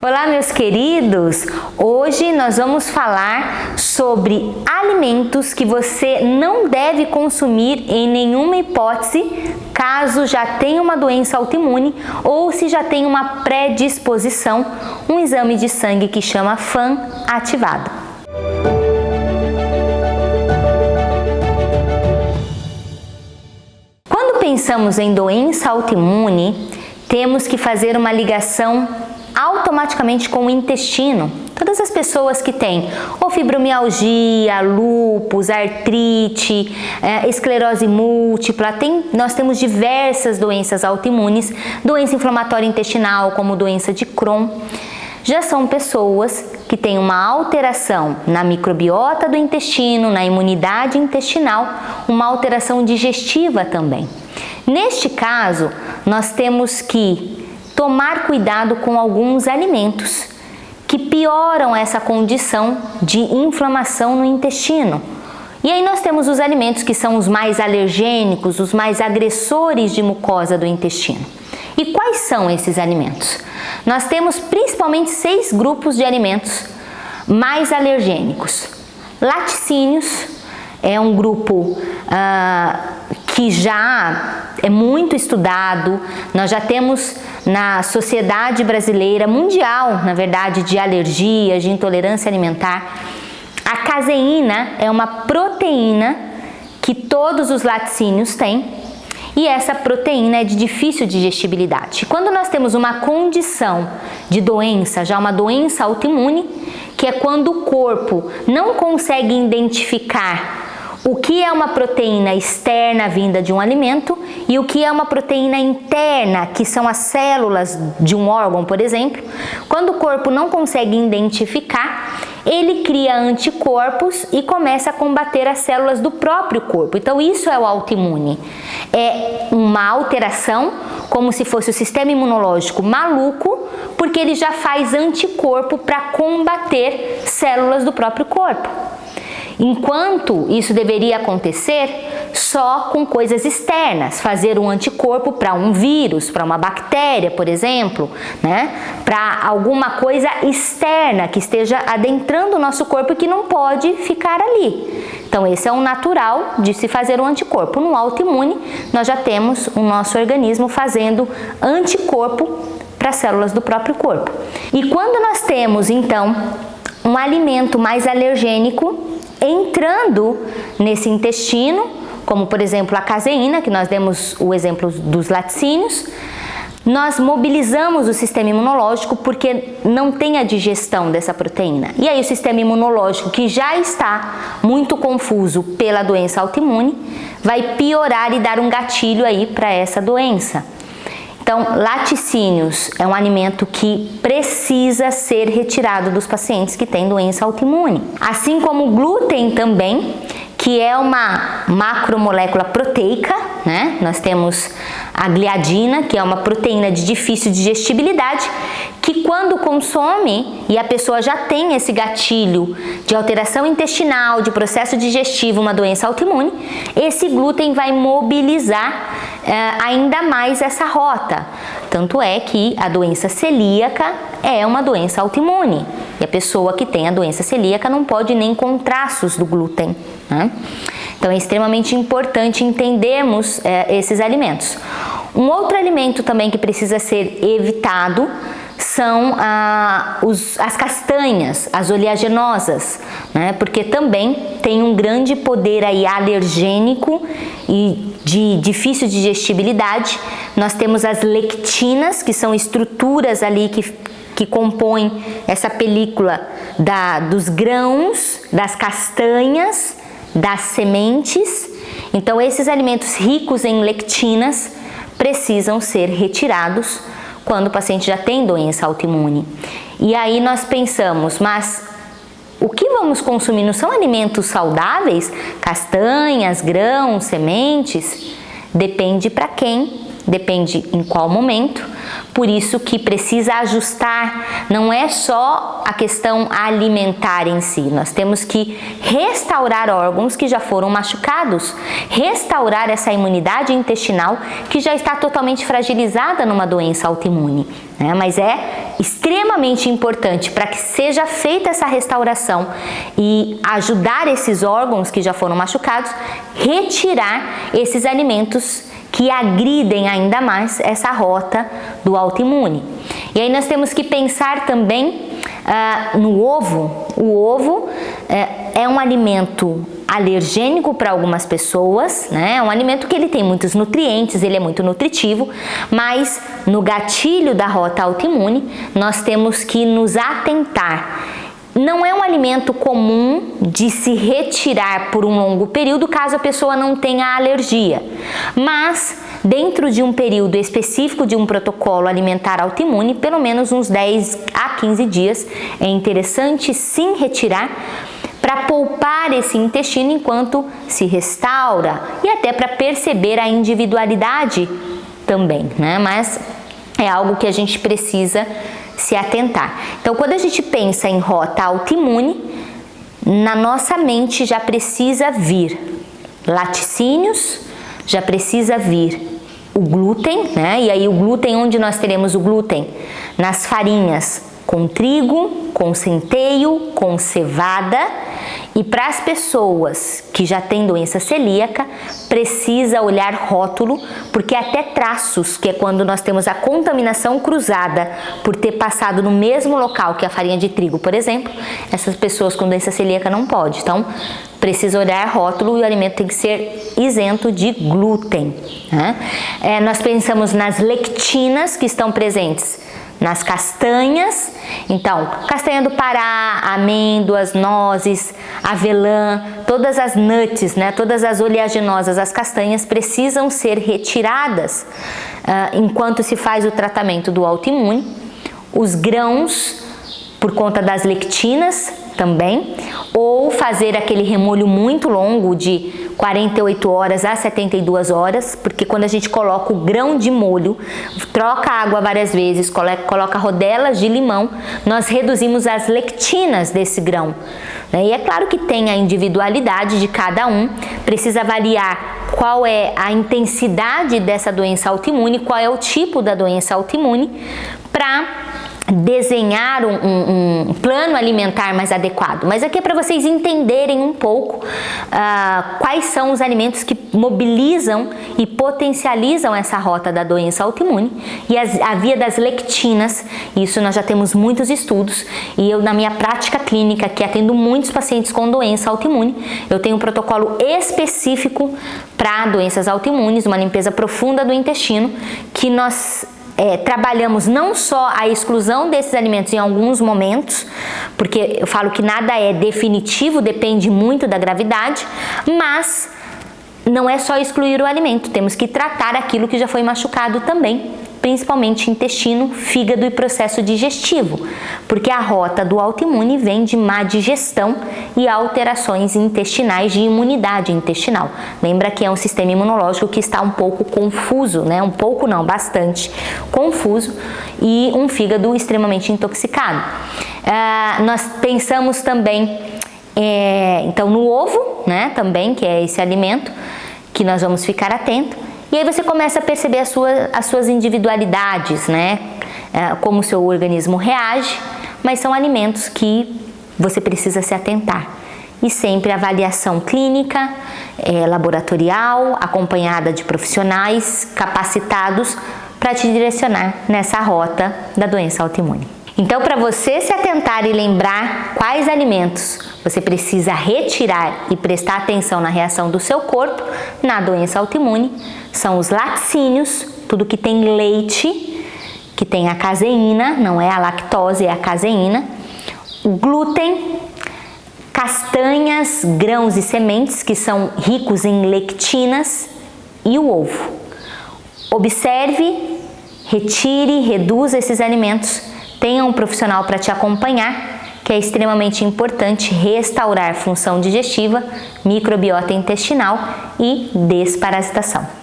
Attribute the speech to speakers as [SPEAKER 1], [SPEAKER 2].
[SPEAKER 1] Olá, meus queridos! Hoje nós vamos falar sobre alimentos que você não deve consumir em nenhuma hipótese caso já tenha uma doença autoimune ou se já tem uma predisposição, um exame de sangue que chama FAM ativado. Quando pensamos em doença autoimune, temos que fazer uma ligação automaticamente com o intestino. Todas as pessoas que têm ou fibromialgia, lúpus, artrite, esclerose múltipla, nós temos diversas doenças autoimunes, doença inflamatória intestinal, como doença de Crohn, já são pessoas que têm uma alteração na microbiota do intestino, na imunidade intestinal, uma alteração digestiva também. Neste caso, nós temos que tomar cuidado com alguns alimentos que pioram essa condição de inflamação no intestino. E aí nós temos os alimentos que são os mais alergênicos, os mais agressores de mucosa do intestino. E quais são esses alimentos? Nós temos principalmente 6 grupos de alimentos mais alergênicos. Laticínios é um grupo que já é muito estudado, nós já temos na Sociedade Brasileira Mundial, na verdade, de alergias, de intolerância alimentar. A caseína é uma proteína que todos os laticínios têm e essa proteína é de difícil digestibilidade. Quando nós temos uma condição de doença, já uma doença autoimune, que é quando o corpo não consegue identificar o que é uma proteína externa vinda de um alimento e o que é uma proteína interna, que são as células de um órgão, por exemplo. Quando o corpo não consegue identificar, ele cria anticorpos e começa a combater as células do próprio corpo. Então isso é o autoimune. É uma alteração, como se fosse o sistema imunológico maluco, porque ele já faz anticorpo para combater células do próprio corpo. Enquanto isso deveria acontecer só com coisas externas, fazer um anticorpo para um vírus, para uma bactéria, por exemplo, né? Para alguma coisa externa que esteja adentrando o nosso corpo e que não pode ficar ali. Então esse é o natural de se fazer um anticorpo. No autoimune, nós já temos o nosso organismo fazendo anticorpo para células do próprio corpo. E quando nós temos, então, um alimento mais alergênico entrando nesse intestino, como por exemplo a caseína, que nós demos o exemplo dos laticínios, nós mobilizamos o sistema imunológico porque não tem a digestão dessa proteína. E aí o sistema imunológico, que já está muito confuso pela doença autoimune, vai piorar e dar um gatilho aí para essa doença. Então, laticínios é um alimento que precisa ser retirado dos pacientes que têm doença autoimune. Assim como o glúten também, que é uma macromolécula proteica, né? Nós temos a gliadina, que é uma proteína de difícil digestibilidade, que quando consome e a pessoa já tem esse gatilho de alteração intestinal, de processo digestivo, uma doença autoimune, esse glúten vai mobilizar ainda mais essa rota. Tanto é que a doença celíaca é uma doença autoimune e a pessoa que tem a doença celíaca não pode nem com traços do glúten, né? Então é extremamente importante entendermos esses alimentos. Um outro alimento também que precisa ser evitado são as castanhas, as oleaginosas, né? Porque também tem um grande poder aí alergênico e de difícil digestibilidade. Nós temos as lectinas, que são estruturas ali que compõem essa película dos grãos, das castanhas, das sementes. Então esses alimentos ricos em lectinas precisam ser retirados quando o paciente já tem doença autoimune. E aí nós pensamos, mas o que vamos consumir não são alimentos saudáveis? Castanhas, grãos, sementes? Depende para quem depende em qual momento, por isso que precisa ajustar, não é só a questão alimentar em si, nós temos que restaurar órgãos que já foram machucados, restaurar essa imunidade intestinal que já está totalmente fragilizada numa doença autoimune, né? Mas é extremamente importante para que seja feita essa restauração e ajudar esses órgãos que já foram machucados, retirar esses alimentos que agridem ainda mais essa rota do autoimune. E aí nós temos que pensar também no ovo. O ovo é um alimento alergênico para algumas pessoas, né? É um alimento que ele tem muitos nutrientes, ele é muito nutritivo, mas no gatilho da rota autoimune nós temos que nos atentar. Não é um alimento comum de se retirar por um longo período caso a pessoa não tenha alergia, mas dentro de um período específico de um protocolo alimentar autoimune, pelo menos uns 10 a 15 dias, é interessante sim retirar para poupar esse intestino enquanto se restaura e até para perceber a individualidade também, né? Mas é algo que a gente precisa se atentar. Então, quando a gente pensa em rota autoimune, na nossa mente já precisa vir laticínios, já precisa vir o glúten, né? E aí o glúten, onde nós teremos o glúten? Nas farinhas com trigo, com centeio, com cevada. E para as pessoas que já têm doença celíaca, precisa olhar rótulo, porque até traços, que é quando nós temos a contaminação cruzada por ter passado no mesmo local que a farinha de trigo, por exemplo, essas pessoas com doença celíaca não pode. Então, precisa olhar rótulo e o alimento tem que ser isento de glúten, né? Nós pensamos nas lectinas que estão presentes nas castanhas, então, castanha do Pará, amêndoas, nozes, avelã, todas as nuts, né, todas as oleaginosas, as castanhas precisam ser retiradas enquanto se faz o tratamento do autoimune. Os grãos, por conta das lectinas também, ou fazer aquele remolho muito longo de 48 horas a 72 horas, porque quando a gente coloca o grão de molho, troca a água várias vezes, coloca rodelas de limão, nós reduzimos as lectinas desse grão. E é claro que tem a individualidade de cada um, precisa variar qual é a intensidade dessa doença autoimune, qual é o tipo da doença autoimune, para desenhar um plano alimentar mais adequado. Mas aqui é para vocês entenderem um pouco quais são os alimentos que mobilizam e potencializam essa rota da doença autoimune e a via das lectinas. Isso nós já temos muitos estudos e eu, na minha prática clínica, que atendo muitos pacientes com doença autoimune, eu tenho um protocolo específico para doenças autoimunes, uma limpeza profunda do intestino, que nós trabalhamos não só a exclusão desses alimentos em alguns momentos, porque eu falo que nada é definitivo, depende muito da gravidade, mas não é só excluir o alimento, temos que tratar aquilo que já foi machucado também, principalmente intestino, fígado e processo digestivo, porque a rota do autoimune vem de má digestão e alterações intestinais de imunidade intestinal. Lembra que é um sistema imunológico que está um pouco confuso, né? Um pouco não, bastante confuso, e um fígado extremamente intoxicado. Nós pensamos também, então, no ovo, né? Também, que é esse alimento que nós vamos ficar atento. E aí você começa a perceber as suas individualidades, né? Como o seu organismo reage, mas são alimentos que você precisa se atentar. E sempre avaliação clínica, laboratorial, acompanhada de profissionais capacitados para te direcionar nessa rota da doença autoimune. Então, para você se atentar e lembrar quais alimentos você precisa retirar e prestar atenção na reação do seu corpo na doença autoimune, são os laticínios, tudo que tem leite, que tem a caseína, não é a lactose, é a caseína, o glúten, castanhas, grãos e sementes, que são ricos em lectinas, e o ovo. Observe, retire, reduza esses alimentos, tenha um profissional para te acompanhar, que é extremamente importante restaurar função digestiva, microbiota intestinal e desparasitação.